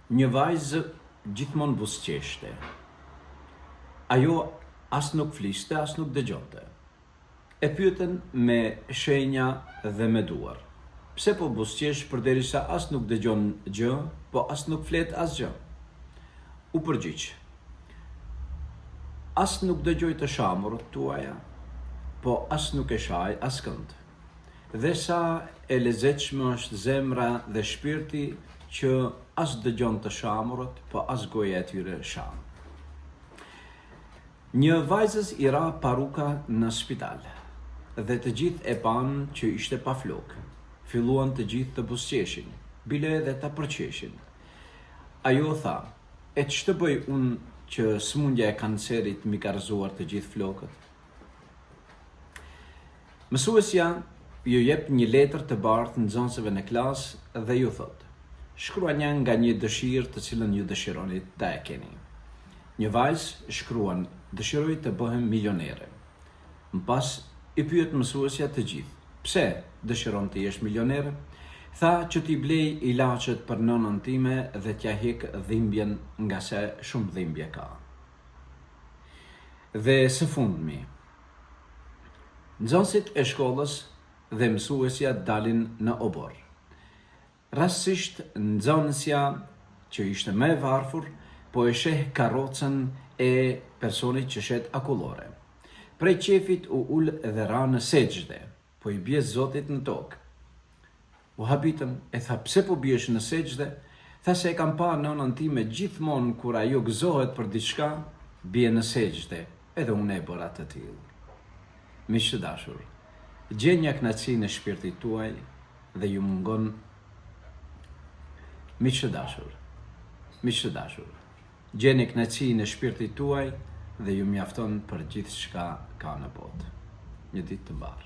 Një vajzë gjithmonë buzëqeshte. Ajo as nuk fliste, as nuk dëgjonte. E pyeten me shenja dhe me duar. Pse po buzëqesh përderisa as nuk dëgjon gjë, po as nuk flet asgjë? U përgjigj. As nuk dëgjoj të shamurët tuaja, po as nuk e shaj askënd. Dhe sa e lezetshme është zemra dhe shpirti që as dëgjon të shamurët, po as goja e tyre sham. Një vajzës i ra paruka në spital, dhe të gjithë e panë që ishte pa flokë. Filluan të gjithë të buzëqeshin, bile edhe të përqeshin. Ajo tha, e ç'të bëj unë që smundja e kancerit mi ka rrëzuar të gjithë flokët? Mësuesja ju jep një letër të bardhë nxënësve në klasë dhe ju thot: shkruani nga një dëshirë të cilën ju dëshironi ta e keni. Një vajzë shkruan: dëshiroj të bëhem milionere. Më pas i pyet mësuesja të gjithë: pse dëshiron të jesh milionere? Tha që t'i blej ilaçet për nënën time dhe t'ja hek dhimbjen nga se shumë dhimbje ka. Dhe së fundmi, nxënësit e shkollës dhe mësuesja dalin në obor. Rastësisht nxënësja që ishte më e varfër, po e sheh karrocën e personit që shet akullore. Prej qefit u ul dhe ra në sejdë, po i bie Zotit në tokë. U habitën, e tha: pse po biesh në sejdë? Tha se e kam pa nënën time gjithmonë kur ajo gëzohet për diçka, bie në sejdë, edhe unë e bëra të tillë. Miq të dashur, gjenja kënaqësinë e shpirtit tuaj dhe ju mungon. Miq të dashur, gjeni kënaqësinë e shpirtit tuaj dhe ju mjafton për gjithçka ka në botë. Një ditë të mbarë.